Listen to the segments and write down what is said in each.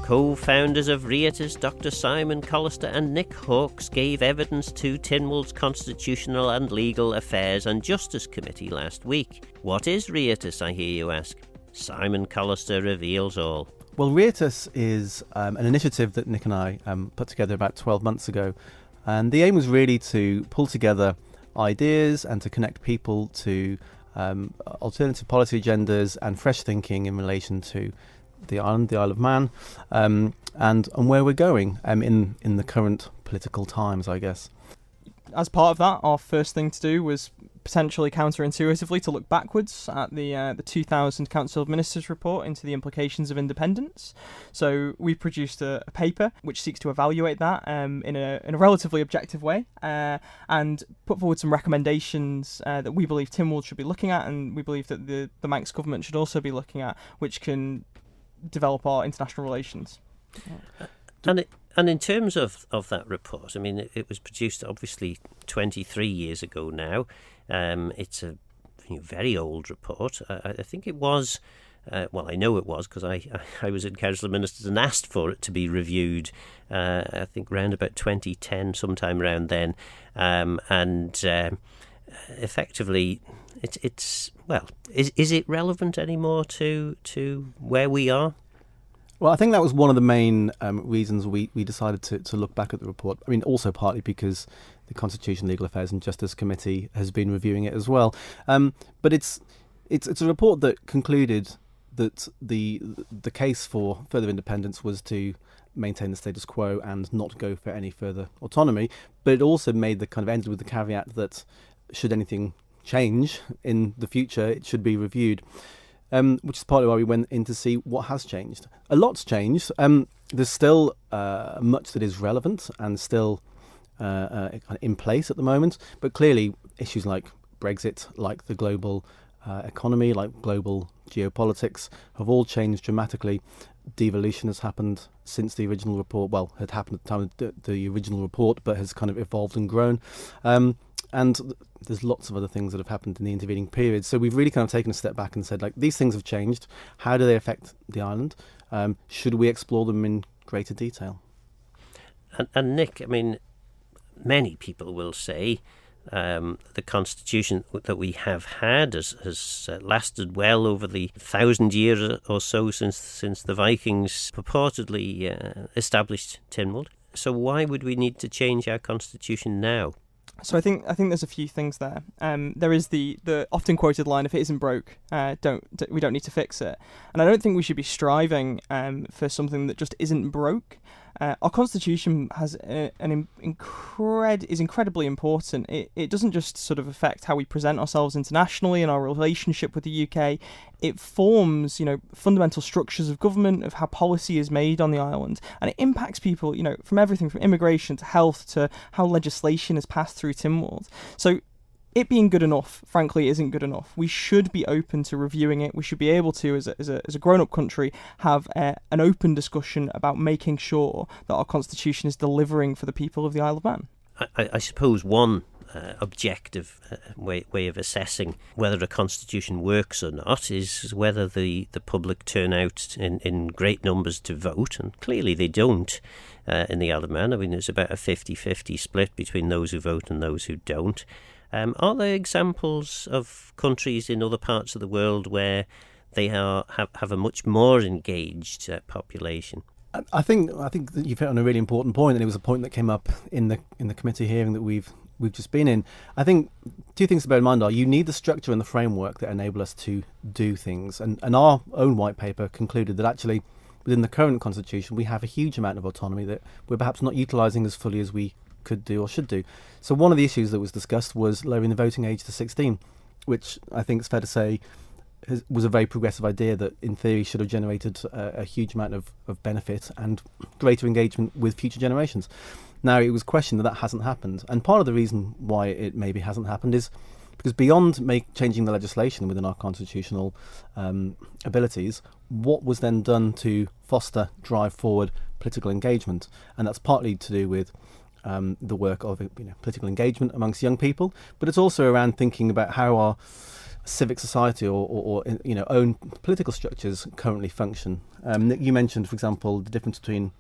Co-founders of Reayrtys, Dr. Simon Collister and Nick Hawkes, gave evidence to Tynwald's Constitutional and Legal Affairs and Justice Committee last week. What is Reayrtys, I hear you ask? Simon Collister reveals all. Well, Reayrtys is an initiative that Nick and I put together about 12 months ago. And the aim was really to pull together ideas and to connect people to alternative policy agendas and fresh thinking in relation to the island, the Isle of Man, and where we're going in the current political times, I guess. As part of that, our first thing to do was potentially counterintuitively to look backwards at the 2000 Council of Ministers report into the implications of independence. So we produced a paper which seeks to evaluate that in a relatively objective way and put forward some recommendations that we believe Tynwald should be looking at, and we believe that the Manx government should also be looking at, which can develop our international relations. And in terms of that report, I mean, it was produced obviously 23 years ago now. It's a very old report. I think it was, I know it was because I was in Council of Ministers and asked for it to be reviewed, I think around about 2010, sometime around then. Effectively, is it relevant anymore to where we are? Well, I think that was one of the main reasons we decided to look back at the report. I mean, also partly because the Constitution, Legal Affairs and Justice Committee has been reviewing it as well. But it's a report that concluded that the case for further independence was to maintain the status quo and not go for any further autonomy. But it also ended with the caveat that should anything change in the future, it should be reviewed. Which is partly why we went in to see what has changed. A lot's changed. There's still much that is relevant and still in place at the moment, but clearly issues like Brexit, like the global economy, like global geopolitics have all changed dramatically. Devolution has happened since the original report. Well, had happened at the time of the original report, but has kind of evolved and grown. And there's lots of other things that have happened in the intervening period. So we've really kind of taken a step back and said, these things have changed. How do they affect the island? Should we explore them in greater detail? And Nick, I mean, many people will say the constitution that we have had has lasted well over the 1,000 years or so since the Vikings purportedly established Tynwald. So why would we need to change our constitution now? So I think there's a few things there. There is the often quoted line, "If it isn't broke, we don't need to fix it." And I don't think we should be striving for something that just isn't broke. Our constitution has is incredibly important. It doesn't just sort of affect how we present ourselves internationally and our relationship with the UK. It forms, fundamental structures of government, of how policy is made on the island, and it impacts people, from everything from immigration to health to how legislation is passed through Tynwald. So it being good enough, frankly, isn't good enough. We should be open to reviewing it. We should be able to, as a grown-up country, have an open discussion about making sure that our constitution is delivering for the people of the Isle of Man. I suppose one objective way of assessing whether a constitution works or not is whether the public turn out in great numbers to vote, and clearly they don't in the Isle of Man. I mean, there's about a 50-50 split between those who vote and those who don't. Are there examples of countries in other parts of the world where they have a much more engaged population? I think that you've hit on a really important point, and it was a point that came up in the committee hearing that we've just been in. I think two things to bear in mind are you need the structure and the framework that enable us to do things. And our own white paper concluded that actually within the current constitution we have a huge amount of autonomy that we're perhaps not utilising as fully as we could do or should do. So one of the issues that was discussed was lowering the voting age to 16, which I think it's fair to say was a very progressive idea that in theory should have generated a huge amount of benefit and greater engagement with future generations. Now, it was questioned that hasn't happened, and part of the reason why it maybe hasn't happened is because beyond changing the legislation within our constitutional abilities, what was then done to foster, drive forward political engagement? And that's partly to do with the work of political engagement amongst young people, but it's also around thinking about how our civic society or own political structures currently function. Nick, you mentioned, for example, the difference between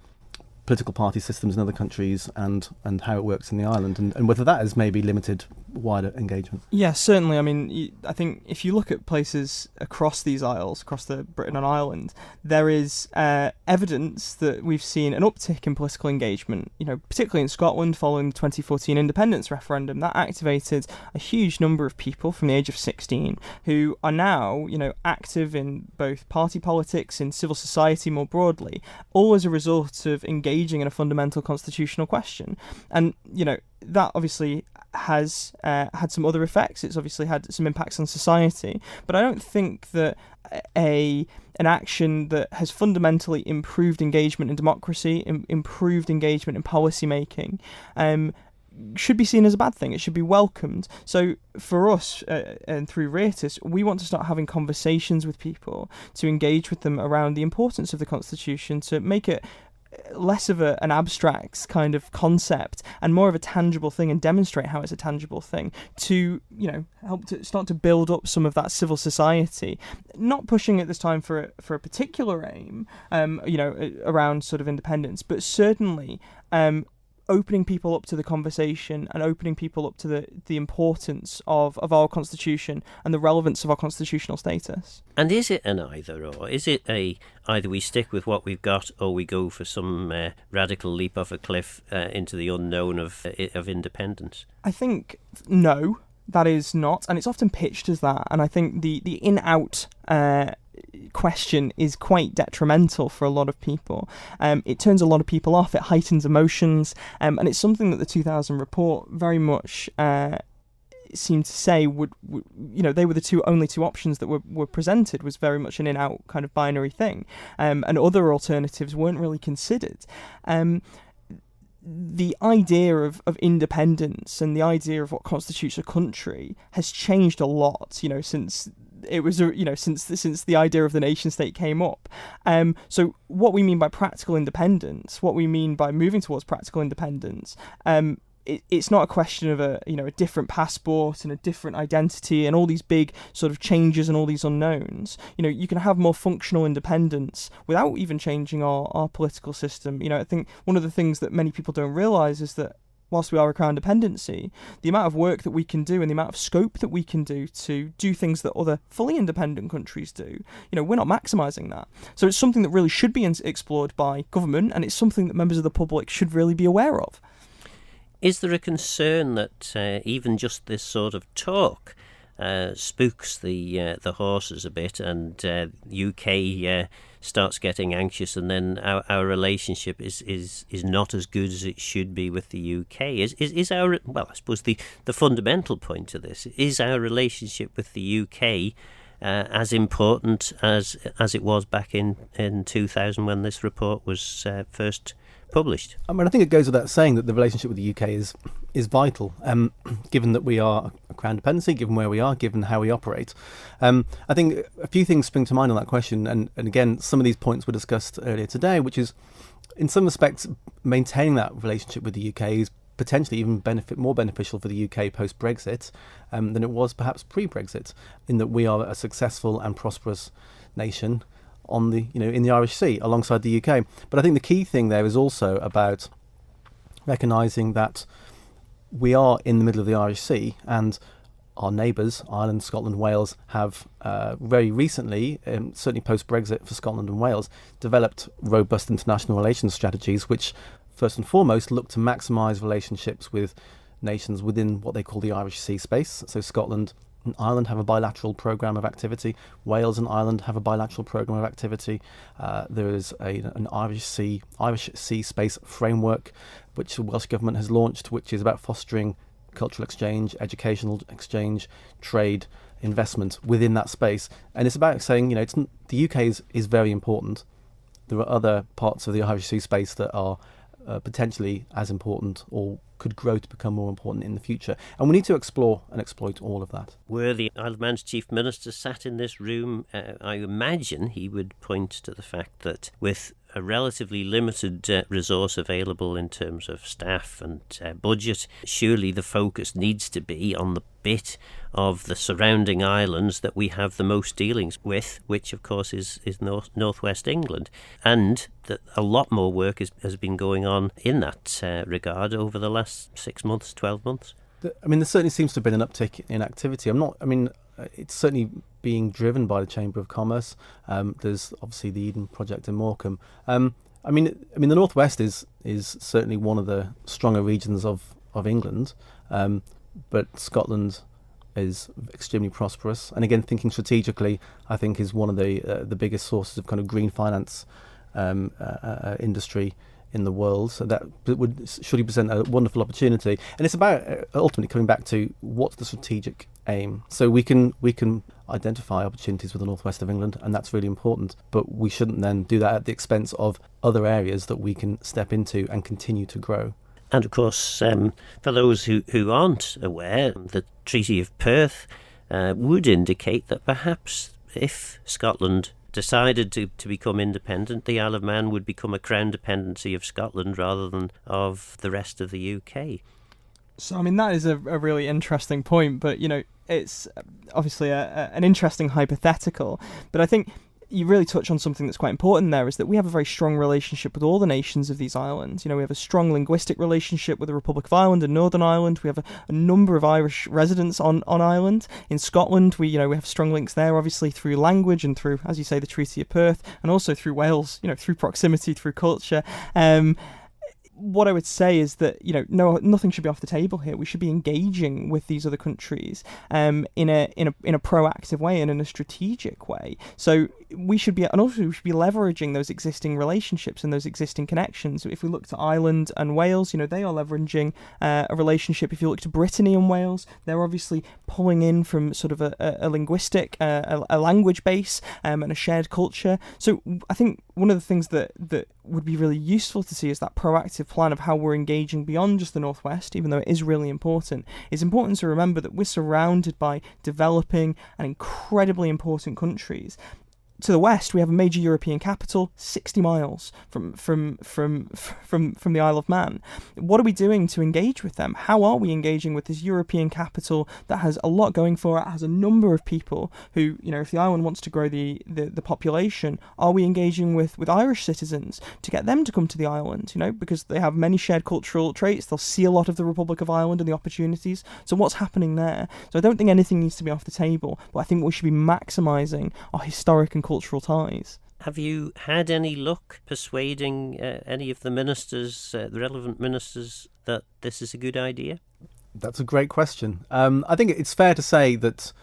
political party systems in other countries and how it works in the island, and whether that has maybe limited wider engagement. Yeah, certainly. I mean, I think if you look at places across these isles, across the Britain and Ireland, there is evidence that we've seen an uptick in political engagement, particularly in Scotland following the 2014 independence referendum. That activated a huge number of people from the age of 16 who are now, active in both party politics, in civil society more broadly, all as a result of engaging in a fundamental constitutional question. And, that obviously has had some other effects. It's obviously had some impacts on society, but I don't think that an action that has fundamentally improved engagement in democracy, improved engagement in policy making, should be seen as a bad thing. It should be welcomed. So for us, and through Reayrtys, we want to start having conversations with people, to engage with them around the importance of the Constitution, to make it less of an abstract kind of concept and more of a tangible thing, and demonstrate how it's a tangible thing, to help to start to build up some of that civil society, not pushing at this time for a particular aim around sort of independence, but certainly opening people up to the conversation and opening people up to the importance of our constitution and the relevance of our constitutional status. And is it an either or? Is it either we stick with what we've got, or we go for some radical leap off a cliff into the unknown of independence? I think no, that is not, and it's often pitched as that. And I think the in-out question is quite detrimental for a lot of people. It turns a lot of people off, it heightens emotions, and it's something that the 2000 report very much seemed to say would they were the only two options that were presented, was very much an in-out kind of binary thing, and other alternatives weren't really considered. The idea of independence and the idea of what constitutes a country has changed a lot, since it was, since the idea of the nation state came up. So what we mean by practical independence, what we mean by moving towards practical independence, it's not a question of a different passport and a different identity and all these big sort of changes and all these unknowns. You can have more functional independence without even changing our political system. I think one of the things that many people don't realise is that whilst we are a crown dependency, the amount of work that we can do and the amount of scope that we can do to do things that other fully independent countries do, we're not maximising that. So it's something that really should be explored by government, and it's something that members of the public should really be aware of. Is there a concern that even just this sort of talk spooks the horses a bit, and UK starts getting anxious, and then our relationship is not as good as it should be with the UK? Is our, well, I suppose the fundamental point to this is our relationship with the UK as important as it was back in 2000 when this report was first published. I mean, I think it goes without saying that the relationship with the UK is vital, given that we are a crown dependency, given where we are, given how we operate. I think a few things spring to mind on that question, and again, some of these points were discussed earlier today, which is, in some respects, maintaining that relationship with the UK is potentially even more beneficial for the UK post-Brexit than it was perhaps pre-Brexit, in that we are a successful and prosperous nation on the in the Irish Sea alongside the UK. But I think the key thing there is also about recognising that we are in the middle of the Irish Sea, and our neighbours, Ireland, Scotland, Wales, have very recently, certainly post-Brexit for Scotland and Wales, developed robust international relations strategies which first and foremost look to maximise relationships with nations within what they call the Irish Sea space. So Scotland and Ireland have a bilateral programme of activity. Wales and Ireland have a bilateral programme of activity. There is an Irish Sea space framework which the Welsh Government has launched, which is about fostering cultural exchange, educational exchange, trade, investment within that space. And it's about saying, the UK is very important. There are other parts of the Irish Sea space that are potentially as important or could grow to become more important in the future. And we need to explore and exploit all of that. Were the Isle of Man's Chief Minister sat in this room, I imagine he would point to the fact that with a relatively limited resource available in terms of staff and budget, surely the focus needs to be on the bit of the surrounding islands that we have the most dealings with, which of course is northwest England, and that a lot more work has been going on in that regard over the last 6 months, 12 months. I mean, there certainly seems to have been an uptick in activity. It's certainly being driven by the Chamber of Commerce. There's obviously the Eden project in Morecambe. The Northwest is certainly one of the stronger regions of England, but Scotland is extremely prosperous. And again, thinking strategically, I think is one of the biggest sources of kind of green finance industry in the world. So that would surely present a wonderful opportunity. And it's about ultimately coming back to what's the strategic aim. So we can identify opportunities with the northwest of England, and that's really important. But we shouldn't then do that at the expense of other areas that we can step into and continue to grow. And of course, for those who aren't aware, the Treaty of Perth would indicate that perhaps if Scotland decided to become independent, the Isle of Man would become a crown dependency of Scotland rather than of the rest of the UK. So, that is a really interesting point, but, it's obviously an interesting hypothetical. But I think you really touch on something that's quite important there, is that we have a very strong relationship with all the nations of these islands. We have a strong linguistic relationship with the Republic of Ireland and Northern Ireland. We have a number of Irish residents on Ireland. In Scotland, we have strong links there, obviously, through language and through, as you say, the Treaty of Perth, and also through Wales, through proximity, through culture. What I would say is that nothing should be off the table here. We should be engaging with these other countries in a proactive way and in a strategic way. So we should be leveraging those existing relationships and those existing connections. If we look to Ireland and Wales, they are leveraging a relationship. If you look to Brittany and Wales, they're obviously pulling in from sort of a linguistic, a language base and a shared culture. So I think one of the things that would be really useful to see is that proactive plan of how we're engaging beyond just the Northwest, even though it is really important. It's important to remember that we're surrounded by developing and incredibly important countries. To the west, we have a major European capital 60 miles from the Isle of Man. What are we doing to engage with them? How are we engaging with this European capital that has a lot going for it, has a number of people who, if the island wants to grow the population, are we engaging with Irish citizens to get them to come to the island, because they have many shared cultural traits, they'll see a lot of the Republic of Ireland and the opportunities. So what's happening there? So I don't think anything needs to be off the table, but I think we should be maximising our historic and cultural ties. Have you had any luck persuading any of the ministers, the relevant ministers, that this is a good idea? That's a great question. I think it's fair to say that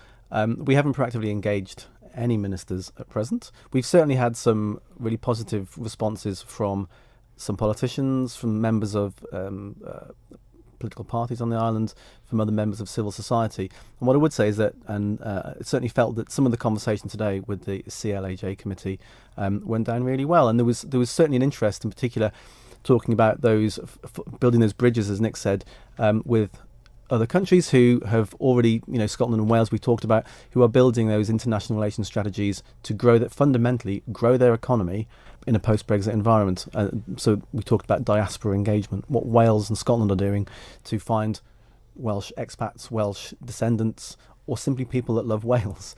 we haven't proactively engaged any ministers at present. We've certainly had some really positive responses from some politicians, from members of political parties on the island, from other members of civil society. And what I would say is that, and it certainly felt that some of the conversation today with the CLAJ committee went down really well. And there was certainly an interest, in particular, talking about those building those bridges, as Nick said, with other countries who have already, Scotland and Wales we talked about, who are building those international relations strategies to fundamentally grow their economy in a post-Brexit environment. So we talked about diaspora engagement, what Wales and Scotland are doing to find Welsh expats, Welsh descendants, or simply people that love Wales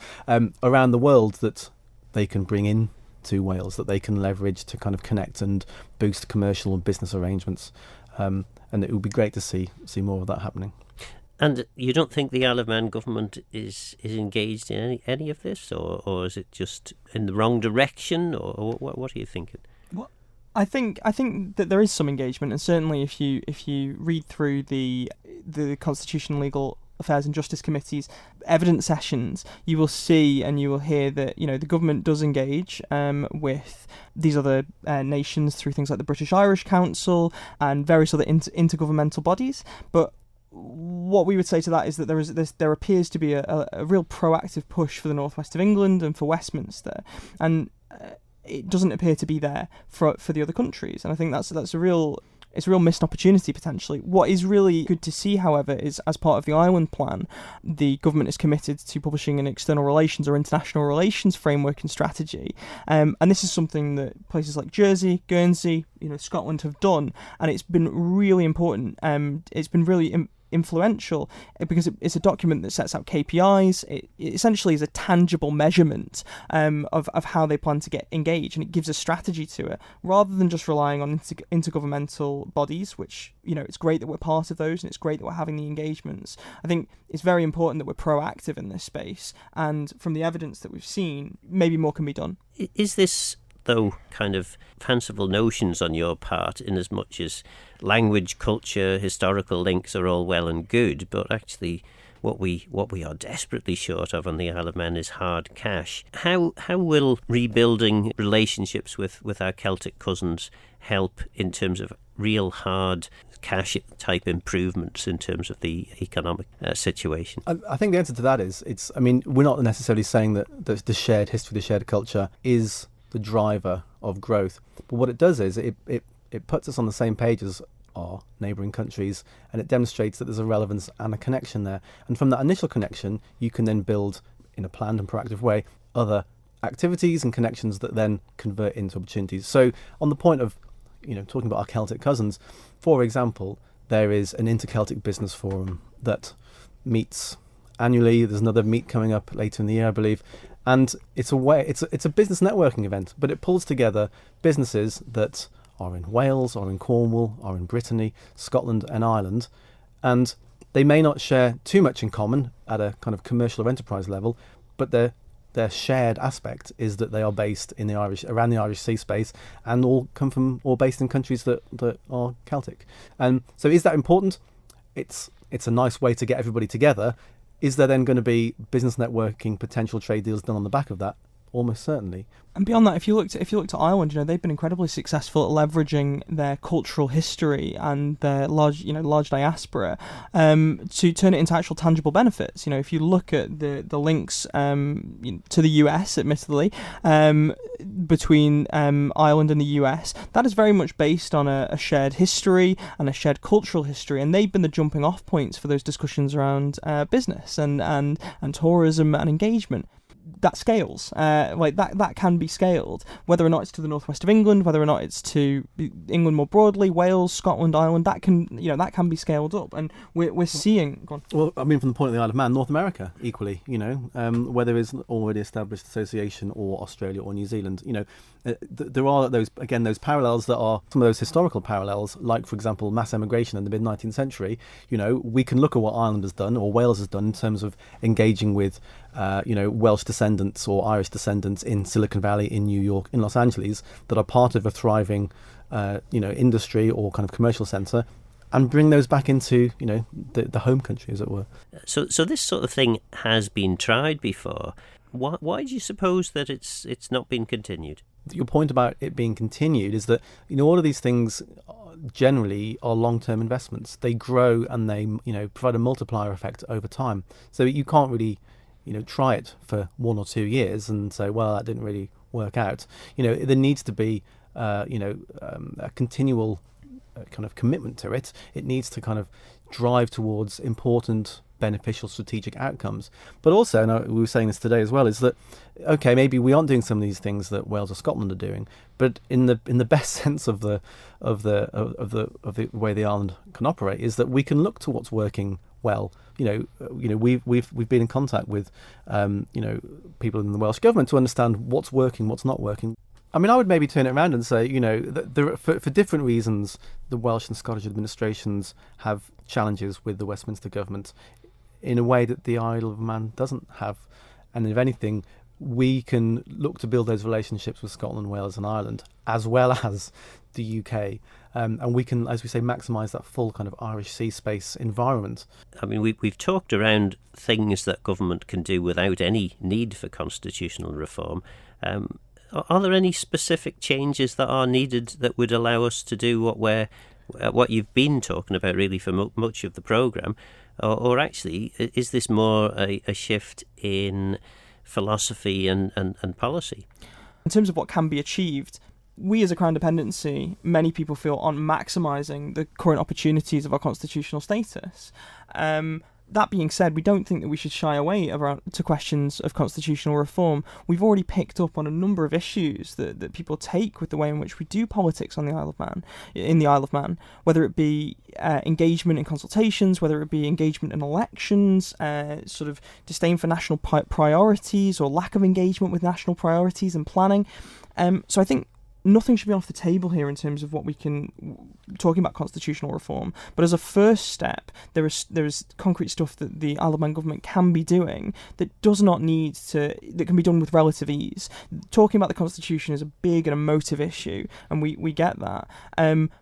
around the world that they can bring in to Wales, that they can leverage to kind of connect and boost commercial and business arrangements. And it would be great to see more of that happening. And you don't think the Isle of Man government is engaged in any of this, or is it just in the wrong direction, or what are you thinking? Well, I think that there is some engagement, and certainly if you read through the Constitutional, Legal Affairs and Justice Committee's evidence sessions, you will see and you will hear that the government does engage with these other nations through things like the British-Irish Council and various other intergovernmental bodies, but what we would say to that is that there appears to be a real proactive push for the northwest of England and for Westminster, and it doesn't appear to be there for the other countries. And I think that's a real it's a real missed opportunity potentially. What is really good to see, however, is as part of the Island Plan, the government is committed to publishing an external relations or international relations framework and strategy. And this is something that places like Jersey, Guernsey, Scotland have done, and it's been really important. It's been really influential because it's a document that sets out KPIs. It essentially is a tangible measurement of how they plan to get engaged, and it gives a strategy to it rather than just relying on intergovernmental bodies, which it's great that we're part of those and it's great that we're having the engagements. I think it's very important that we're proactive in this space, and from the evidence that we've seen, maybe more can be done. Is this, though, kind of fanciful notions on your part, in as much as language, culture, historical links are all well and good, but actually what we are desperately short of on the Isle of Man is hard cash? How will rebuilding relationships with our Celtic cousins help in terms of real hard cash type improvements in terms of the economic situation? I think the answer to that is we're not necessarily saying that the shared history, the shared culture is the driver of growth, but what it does is it puts us on the same page as our neighbouring countries, and it demonstrates that there's a relevance and a connection there. And from that initial connection, you can then build, in a planned and proactive way, other activities and connections that then convert into opportunities. So on the point of talking about our Celtic cousins, for example, there is an Inter-Celtic Business Forum that meets annually. There's another meet coming up later in the year, I believe. And it's a business networking event, but it pulls together businesses that are in Wales, or in Cornwall, or in Brittany, Scotland and Ireland. And they may not share too much in common at a kind of commercial or enterprise level, but their shared aspect is that they are based in around the Irish Sea space, and all based in countries that are Celtic. And so is that important? It's a nice way to get everybody together. Is there then going to be business networking, potential trade deals done on the back of that? Almost certainly. And beyond that, if you look to Ireland, they've been incredibly successful at leveraging their cultural history and their large diaspora to turn it into actual tangible benefits. If you look at the links to the US, admittedly, between Ireland and the US, that is very much based on a shared history and a shared cultural history, and they've been the jumping off points for those discussions around business and tourism and engagement. That scales, that can be scaled, whether or not it's to the northwest of England, whether or not it's to England more broadly, Wales, Scotland, Ireland. That can be scaled up, and we're seeing. Go on. Well, from the point of the Isle of Man, North America equally, whether it's an already established association or Australia or New Zealand, there are those parallels that are some of those historical parallels, like for example mass emigration in the mid 19th century. We can look at what Ireland has done or Wales has done in terms of engaging with Welsh descendants or Irish descendants in Silicon Valley, in New York, in Los Angeles, that are part of a thriving industry or kind of commercial centre, and bring those back into the home country, as it were. So this sort of thing has been tried before. Why do you suppose that it's not been continued? Your point about it being continued is that all of these things generally are long-term investments. They grow and they provide a multiplier effect over time. So you can't really try it for 1 or 2 years and say, well, that didn't really work out. There needs to be a continual kind of commitment to it. It needs to kind of drive towards important, beneficial strategic outcomes. But also, and we were saying this today as well, is that okay, maybe we aren't doing some of these things that Wales or Scotland are doing, but in the best sense of the way the island can operate, is that we can look to what's working well. We've been in contact with people in the Welsh government to understand what's working, what's not working. I mean, I would maybe turn it around and say, that for different reasons, the Welsh and Scottish administrations have challenges with the Westminster government in a way that the Isle of Man doesn't have. And if anything, we can look to build those relationships with Scotland, Wales and Ireland, as well as the UK. And we can, as we say, maximise that full kind of Irish sea space environment. I mean, we've talked around things that government can do without any need for constitutional reform. Are there any specific changes that are needed that would allow us to do what you've been talking about really for much of the programme? Or actually, is this more a shift in philosophy and policy? In terms of what can be achieved, we as a Crown dependency, many people feel, aren't maximising the current opportunities of our constitutional status. That being said, we don't think that we should shy away to questions of constitutional reform. We've already picked up on a number of issues that people take with the way in which we do politics on the Isle of Man, whether it be engagement in consultations, whether it be engagement in elections, sort of disdain for national priorities or lack of engagement with national priorities and planning. So I think nothing should be off the table here in terms of what we can talking about constitutional reform. But as a first step, there is concrete stuff that the Isle of Man government can be doing that can be done with relative ease. Talking about the constitution is a big and emotive issue, and we get that.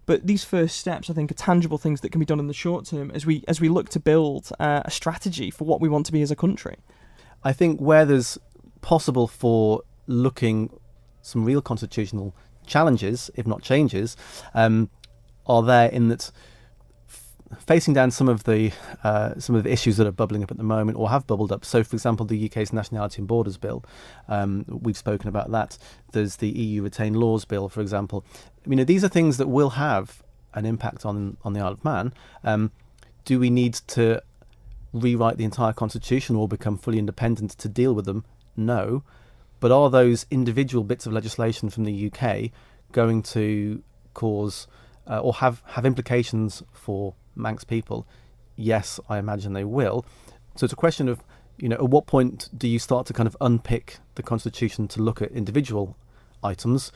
But these first steps, I think, are tangible things that can be done in the short term as we look to build a strategy for what we want to be as a country. I think where there's possible for looking some real constitutional challenges, if not changes, are there in that facing down some of the issues that are bubbling up at the moment or have bubbled up. So, for example, the UK's Nationality and Borders Bill, we've spoken about that. There's the EU Retained Laws Bill, for example. I mean, these are things that will have an impact on the Isle of Man. Do we need to rewrite the entire constitution or become fully independent to deal with them? No. But are those individual bits of legislation from the UK going to cause or have implications for Manx people? Yes, I imagine they will. So it's a question of, at what point do you start to kind of unpick the constitution to look at individual items,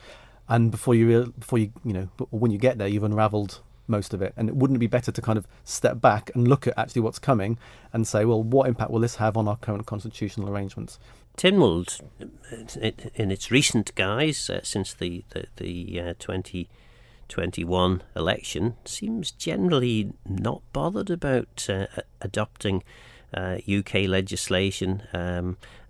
and when you get there, you've unravelled most of it. And wouldn't it be better to kind of step back and look at actually what's coming and say, well, what impact will this have on our current constitutional arrangements? Tynwald, in its recent guise, since the 2021 election, seems generally not bothered about adopting UK legislation,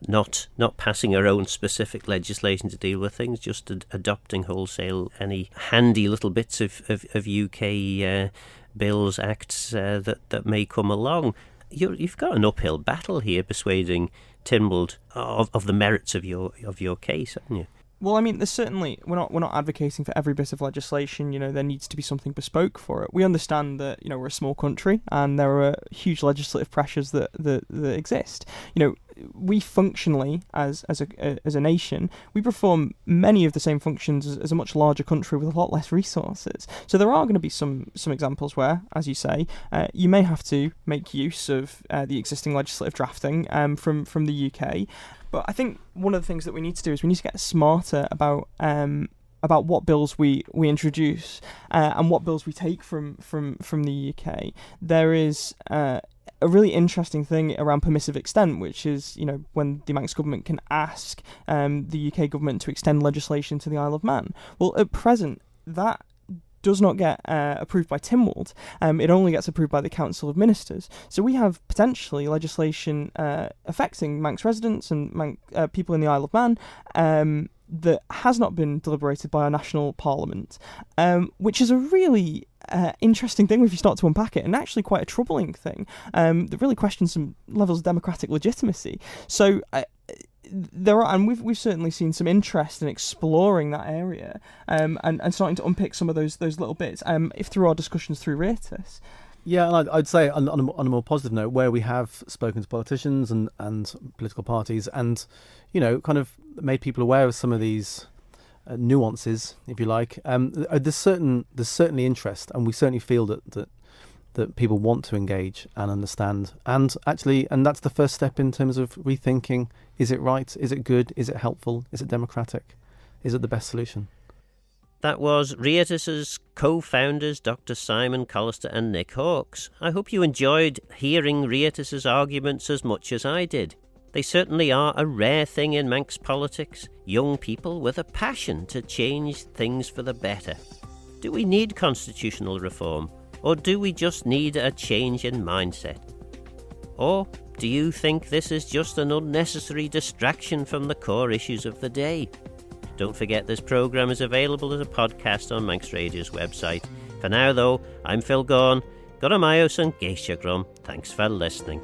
not passing our own specific legislation to deal with things, just adopting wholesale any handy little bits of UK bills, acts that may come along. You've got an uphill battle here persuading Tynwald of the merits of your case, haven't you? Well, I mean, there's certainly we're not advocating for every bit of legislation. There needs to be something bespoke for it. We understand that we're a small country and there are huge legislative pressures that exist. We functionally as a nation, we perform many of the same functions as a much larger country with a lot less resources. So there are going to be some examples where, as you say, you may have to make use of the existing legislative drafting from the UK. But I think one of the things that we need to do is we need to get smarter about what bills we introduce and what bills we take from the UK. There is a really interesting thing around permissive extent, which is when the Manx government can ask the UK government to extend legislation to the Isle of Man. Well, at present, that does not get approved by Tynwald. It only gets approved by the Council of Ministers. So we have potentially legislation affecting Manx residents and people in the Isle of Man that has not been deliberated by our national parliament, which is a really interesting thing if you start to unpack it, and actually quite a troubling thing that really questions some levels of democratic legitimacy. So we've certainly seen some interest in exploring that area and starting to unpick some of those little bits if through our discussions through Reayrtys. Yeah, and I'd say on a more positive note, where we have spoken to politicians and political parties and kind of made people aware of some of these nuances, if you like, there's certainly interest, and we certainly feel that people want to engage and understand, and that's the first step in terms of rethinking: is it right? Is it good? Is it helpful? Is it democratic? Is it the best solution? That was Reayrtys's co-founders, Dr. Simon Collister and Nick Hawkes. I hope you enjoyed hearing Reayrtys's arguments as much as I did. They certainly are a rare thing in Manx politics, young people with a passion to change things for the better. Do we need constitutional reform? Or do we just need a change in mindset? Or do you think this is just an unnecessary distraction from the core issues of the day? Don't forget this programme is available as a podcast on Manx Radio's website. For now though, I'm Phil Gaughan. Gora Mayos and Geisha Grum. Thanks for listening.